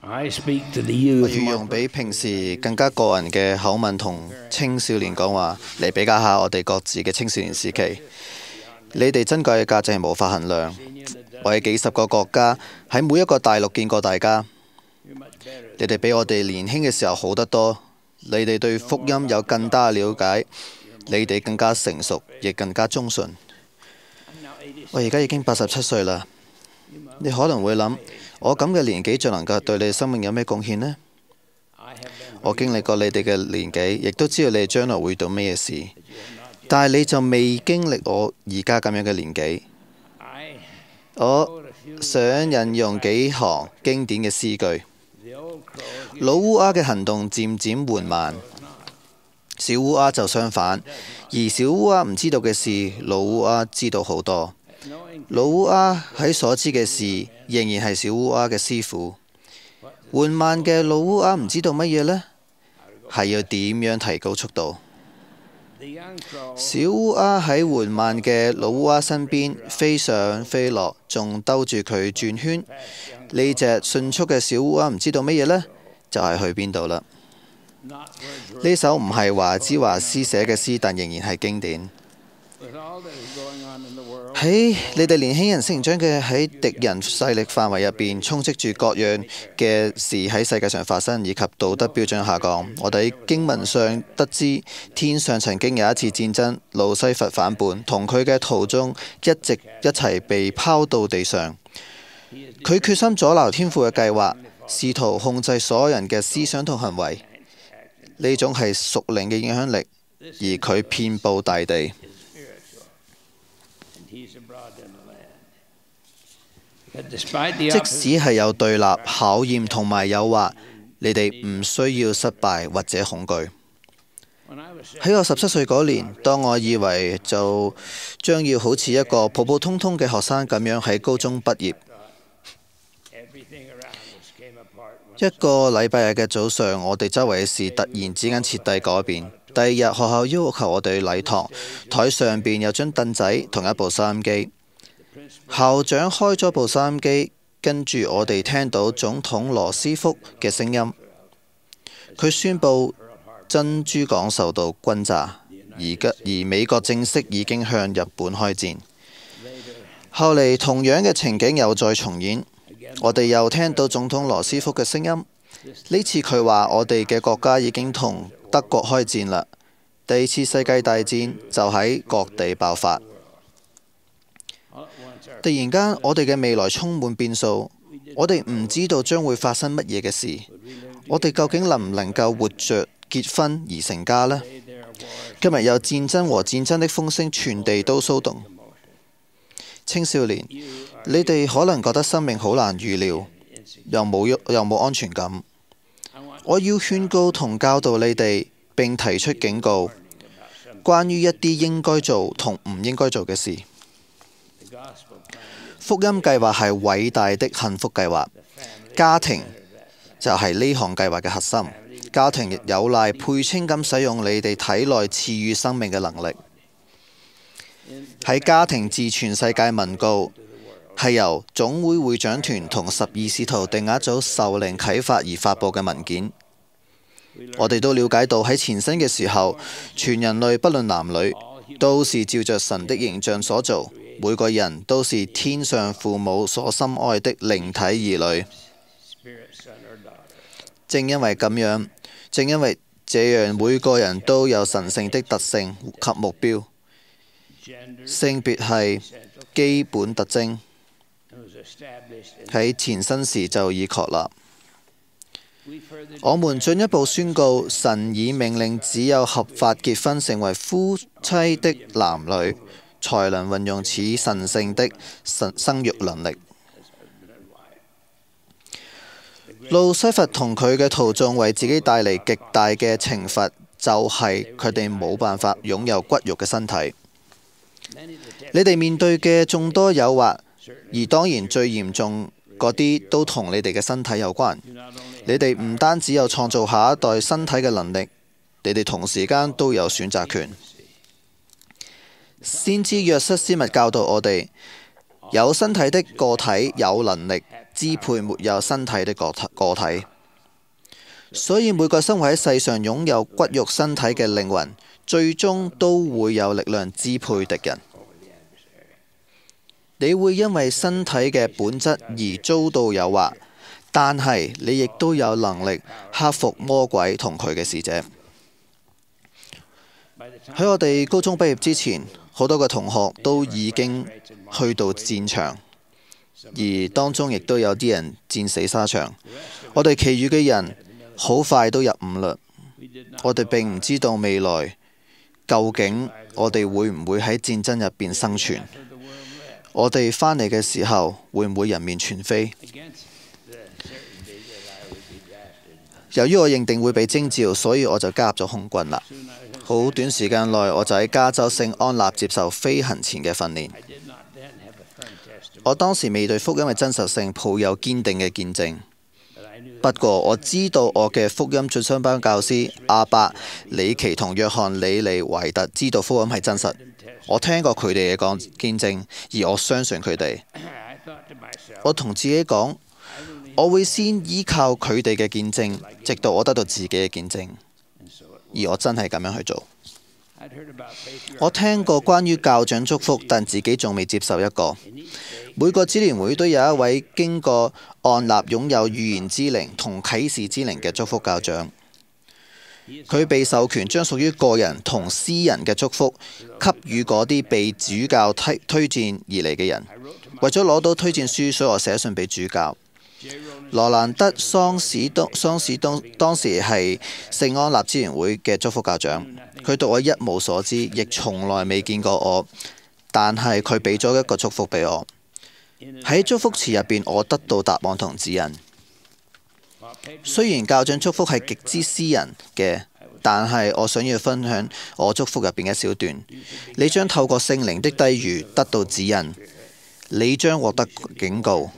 我要用比平時更加個人嘅口吻同青少年講話，嚟比較下我哋各自嘅青少年時期。你哋珍貴嘅價值係無法衡量。我喺幾十個國家，喺每一個大陸見過大家。你哋比我哋年輕嘅時候好得多。你哋對福音有更大嘅了解，你哋更加成熟，亦更加忠信。我而家已經87歲啦。你可能會諗，我咁嘅年紀仲能夠對你生命有咩貢獻呢？我經歷過你哋嘅年紀，亦都知道你哋將來會做咩事，但係你就未經歷我而家咁樣嘅年紀。我想引用幾行經典嘅詩句。老烏鴉嘅行動漸漸緩慢，小烏鴉就相反。而小烏鴉唔知道嘅事，老烏鴉知道好多。老烏鴉喺所知嘅事，仍然係小烏鴉嘅師傅。緩慢嘅老烏鴉唔知道乜嘢呢？係要點樣提高速度？小烏鴉喺緩慢嘅老烏鴉身邊飛上飛落，仲兜住佢轉圈。呢隻迅速嘅小烏鴉唔知道乜嘢呢？就係去邊度啦。呢首唔係華茲華斯寫嘅詩，但仍然係經典。喺你哋年輕人成長嘅喺敵人勢力範圍入邊，充斥住各樣嘅事喺世界上發生，以及道德標準下降。我哋喺經文上得知，天上曾經有一次戰爭，路西弗反叛，同佢嘅徒眾一齊被拋到地上。佢決心阻撓天父嘅計劃，試圖控制所有人嘅思想同行為。呢種係屬靈嘅影響力，而佢遍佈大地。即使係有對立、考驗同埋誘惑，你哋唔需要失敗或者恐懼。喺我17歲嗰年，當我以為就將要好似一個普普通通嘅學生咁樣喺高中畢業，一個禮拜日嘅早上，我哋周圍嘅事突然之間徹底改變。第二日學校要求我哋禮堂，台上邊有張凳仔同一部收音機。校長開咗部收音機，跟住我哋聽到總統羅斯福嘅聲音。佢宣布珍珠港受到轟炸，而美國正式已經向日本開戰。後嚟同樣嘅情景又再重演，我哋又聽到總統羅斯福嘅聲音。呢次佢話我哋嘅國家已經同德國開戰啦。第二次世界大戰就喺各地爆發。突然間，我哋嘅未來充滿變數，我哋唔知道將會發生乜嘢嘅事。我哋究竟能唔能夠活着結婚而成家呢？今日有戰爭和戰爭的風聲，全地都騷動。青少年，你哋可能覺得生命好難預料，又冇安全感。我要勸告同教導你哋，並提出警告，關於一啲應該做同唔應該做嘅事。福音計劃係偉大的幸福計劃，家庭就係呢項計劃嘅核心。家庭有賴配稱咁使用你哋體內賜予生命嘅能力。喺家庭致全世界文告，係由總會會長團同12使徒定額組受靈啟發而發佈嘅文件。我哋都了解到喺前生嘅時候，全人類不論男女，都是照着神的形象所造。每個人都是天上父母所深愛的靈體兒女。正因為這樣，每個人都有神聖的特性及目標。性別係基本特徵，喺前生時就已確立。我們進一步宣告，神已命令只有合法結婚成為夫妻的男女，才能運用此神聖的生育能力。路西弗同佢嘅徒眾為自己帶嚟極大嘅懲罰，就係佢哋冇辦法擁有骨肉嘅身體。你哋面對嘅眾多誘惑，而當然最嚴重嗰啲都同你哋嘅身體有關。你哋唔單止有創造下一代身體嘅能力，你哋同時間都有選擇權。先知約瑟斯密教導我哋，有身體的個體有能力支配沒有身體的個體。所以每個生活喺世上擁有骨肉身體嘅靈魂，最終都會有力量支配敵人。你會因為身體嘅本質而遭到誘惑，但係你亦都有能力克服魔鬼同佢嘅使者。喺我哋高中畢業之前，好多個同學都已經去到戰場，而當中亦都有啲人戰死沙場。我哋其餘嘅人好快都入伍嘞。我哋並唔知道未來究竟我哋會唔會喺戰爭入邊生存。我哋返嚟嘅時候會唔會人面全非？由於我認定會被徵召，所以我就加入咗空軍啦。好短時間內，我就喺加州聖安納接受飛行前嘅訓練。我當時未對福音嘅真實性抱有堅定嘅見證，不過我知道我嘅福音進修班教師阿伯、里奇同約翰李利維特知道福音係真實。我聽過佢哋嘅見證，而我相信佢哋。我同自己講，我會先依靠佢哋嘅見證，直到我得到自己嘅見證。而我真係咁樣去做。我聽過關於教長祝福，但自己仲未接受一個。每個支聯會都有一位經過按立擁有預言之靈同啟示之靈嘅祝福教長。佢被授權將屬於個人同私人嘅祝福給予嗰啲被主教推薦而嚟嘅人。為咗攞到推薦書，所以我寫信俾主教。羅蘭德桑史東當時係聖安納支聯會嘅祝福教長，佢對我一無所知，亦從來未見過我，但係佢俾咗一個祝福俾我。喺祝福詞入邊，我得到答案同指引。雖然教長祝福係極之私人嘅，但係我想要分享我祝福入邊嘅一小段。你將透過聖靈的低語得到指引，你將獲得警告，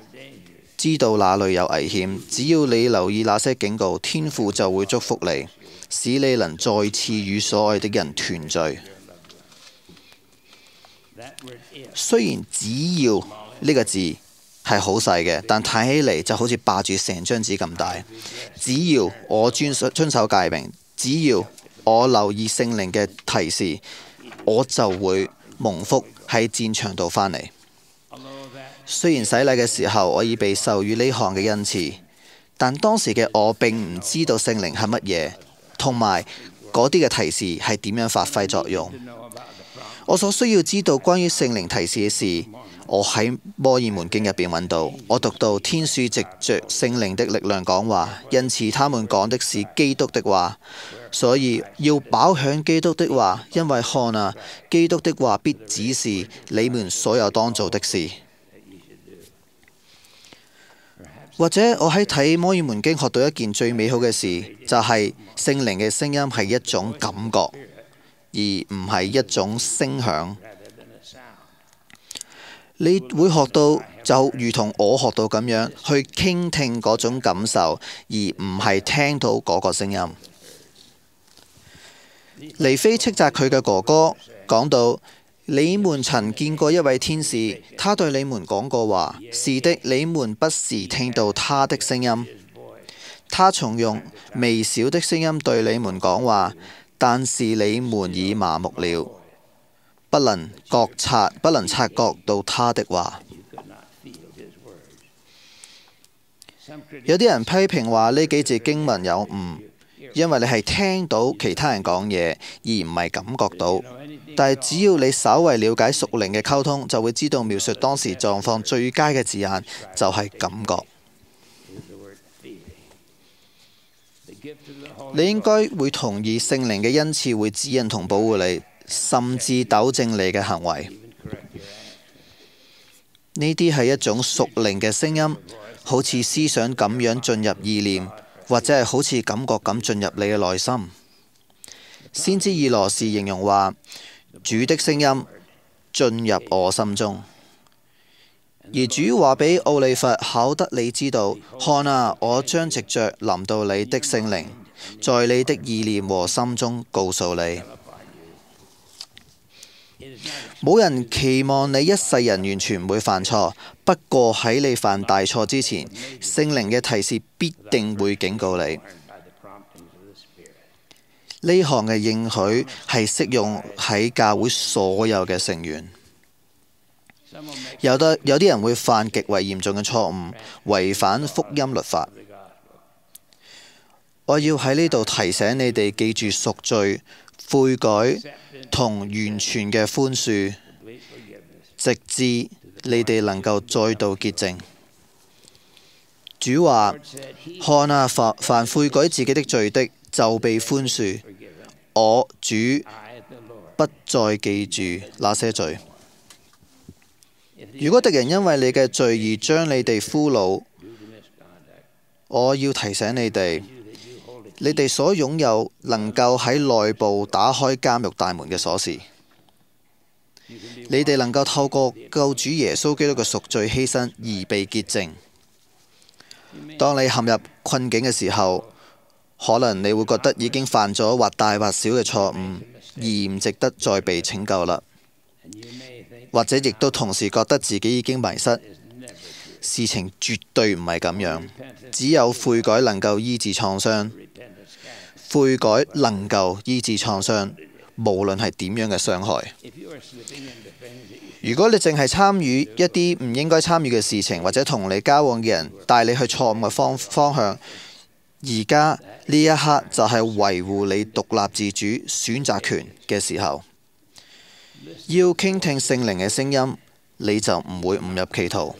知道哪裏有危險。只要你留意那些警告，天父就會祝福你，使你能再次與所愛的人團聚。雖然只要呢個字係好細嘅，但睇起嚟就好似霸住成張紙咁大。只要我遵守誡命，只要我留意聖靈嘅提示，我就會蒙福喺戰場度返嚟。雖然洗禮嘅時候我已被授予呢項嘅恩賜，但當時嘅我並唔知道聖靈係乜嘢，同埋嗰啲嘅提示係點樣發揮作用。我所需要知道關於聖靈提示嘅事，我喺摩爾門經入邊揾到。我讀到天使藉着聖靈的力量講話，因此他們講的是基督的話，所以要飽享基督的話，因為看啊，基督的話必指示你們所有當做的事。或者我喺睇摩爾門經學到一件最美好嘅事，就係聖靈嘅聲音係一種感覺，而唔係一種聲響。你會學到就如同我學到咁樣，去傾聽嗰種感受，而唔係聽到嗰個聲音。尼菲斥責佢嘅哥哥，講到：你們曾見過一位天使，他對你們講過話。是的，你們不時聽到他的聲音。他從用微小的聲音對你們講話，但是你們已麻木了，不能察覺到他的話。有啲人批評話呢幾節經文有誤，因為你係聽到其他人講嘢，而唔係感覺到。但係只要你稍為了解屬靈嘅溝通，就會知道描述當時狀況最佳嘅字眼就係感覺。你應該會同意聖靈嘅恩賜會指引同保護你，甚至糾正你嘅行為。呢啲係一種屬靈嘅聲音，好似思想咁樣進入意念，或者係好似感覺咁進入你嘅內心。先知以羅士形容話：主的聲音進入我心中。而主話俾奧利弗：考得你知道，看啊，我將藉着臨到你的聖靈，在你的意念和心中告訴你。冇人期望你一世人完全唔會犯錯，不過喺你犯大錯之前，聖靈嘅提示必定會警告你。呢項嘅應許係適用喺教會所有嘅成員。有啲人會犯極為嚴重嘅錯誤，違反福音律法。我要喺呢度提醒你哋記住贖罪、悔改同完全嘅寬恕，直至你哋能夠再度潔淨。主話：看啊，凡悔改自己的罪的，就被寬恕。我主不再記住那些罪。如果敵人因為你嘅罪而將你哋俘虜，我要提醒你哋，你哋所擁有能夠喺內部打開監獄大門嘅鎖匙。你哋能夠透過救主耶穌基督嘅贖罪犧牲而被潔淨。當你陷入困境嘅時候，可能你會覺得已經犯咗或大或小嘅錯誤，而唔值得再被拯救啦。或者亦都同時覺得自己已經迷失。事情絕對唔係咁樣，只有悔改能夠醫治創傷。悔改能夠醫治創傷，無論係點樣嘅傷害。如果你淨係參與一啲唔應該參與嘅事情，或者同你交往嘅人帶你去錯誤嘅方向，而家呢一刻就係維護你獨立自主選擇權嘅時候。要傾聽聖靈嘅聲音，你就唔會誤入歧途。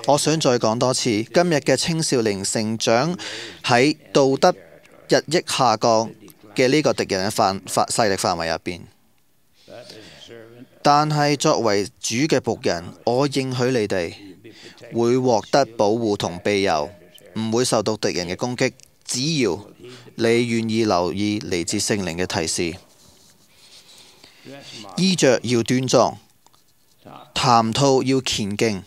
我想再講多次，今日嘅青少年成長喺道德日益下降嘅呢個敵人嘅勢力範圍入邊，但係作為主嘅僕人，我應許你哋會獲得保護同庇佑，唔會受到敵人嘅攻擊，只要你願意留意嚟自聖靈嘅提示。衣着要端莊，談吐要虔敬，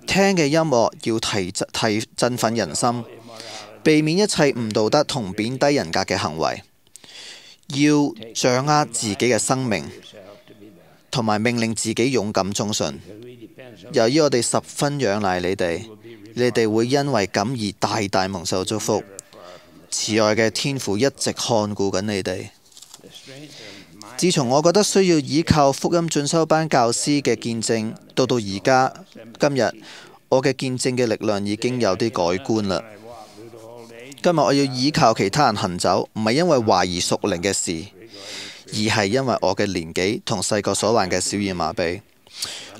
聽嘅音樂要振奮人心，避免一切唔道德同貶低人格嘅行為，要掌握自己嘅生命，同埋命令自己勇敢忠信。由於我哋十分仰賴你哋會因為咁而大大蒙受祝福。慈愛嘅天父一直看顧緊你哋。自從我覺得需要依靠福音進修班教師嘅見證，到而家今日，我嘅見證嘅力量已經有啲改觀啦。今日我要依靠其他人行走，唔係因為懷疑屬靈嘅事，而係因為我嘅年紀同細個所患嘅小兒麻痹。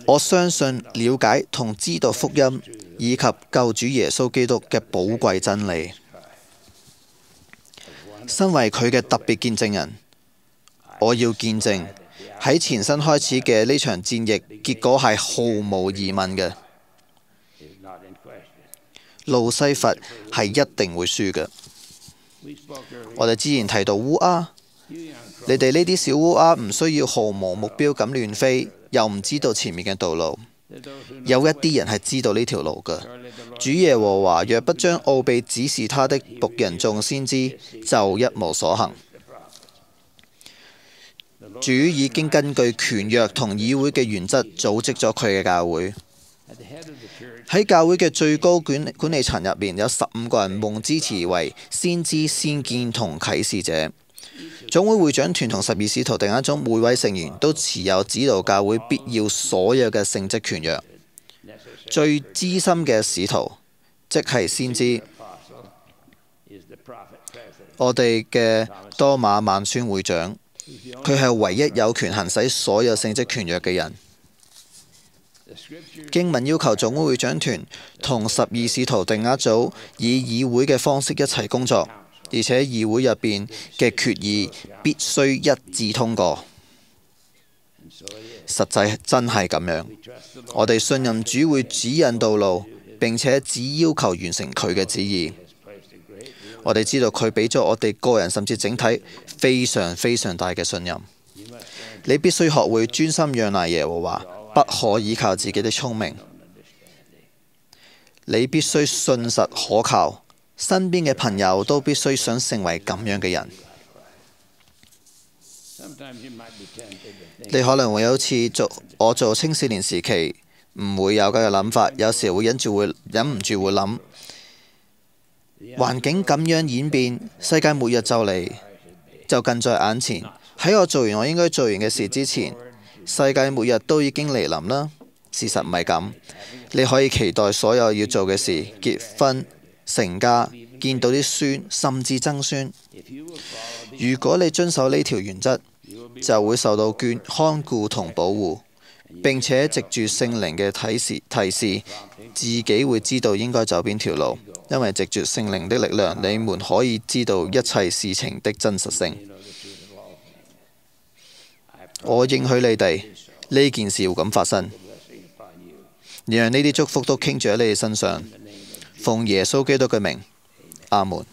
我相信、了解同知道福音以及救主耶穌基督嘅寶貴真理。身為佢嘅特別見證人，我要見證喺前身開始嘅呢場戰役，結果係毫無疑問嘅。路西弗係一定會輸嘅。我哋之前提到烏鴉，你哋呢啲小烏鴉唔需要毫無目標咁亂飛，又唔知道前面嘅道路。有一啲人係知道呢條路嘅。主耶和華若不將奧秘指示他的僕人眾先知，就一無所行。主已經根據權約同議會嘅原則組織咗佢嘅教會。喺教會嘅最高管理層入面，有15個人蒙支持為先知、先見同啟示者。總會會長團同12使徒定一種，每位成員都持有指導教會必要所有嘅聖職權約。最資深嘅使徒即係先知，我哋嘅多馬萬宣會長，佢係唯一有權行使所有聖職權約嘅人。經文要求總會會長團同12使徒定一組，以議會嘅方式一齊工作，而且議會入邊嘅決議必須一致通過。實際真係咁樣，我哋信任主會指引道路，並且只要求完成佢嘅旨意。我哋知道佢俾咗我哋個人甚至整體非常非常大嘅信任。你必須學會專心仰賴耶和華，不可依靠自己的聰明。你必須信實可靠，身邊嘅朋友都必須想成為咁樣嘅人。你可能會有次我做青少年時期唔會有咁嘅諗法，有時會忍唔住會諗，環境咁樣演變，世界末日就近在眼前。喺我做完我應該做完嘅事之前，世界末日都已經嚟臨啦。事實唔係咁，你可以期待所有要做嘅事，結婚、成家、見到啲孫，甚至曾孫。如果你遵守呢條原則，就會受到看顧同保護，並且藉住聖靈嘅提示，自己會知道應該走邊條路，因為藉住聖靈的力量，你們可以知道一切事情的真實性。我應許你哋呢件事會咁發生，讓呢啲祝福都傾住喺你哋身上。奉耶穌基督嘅名，阿門。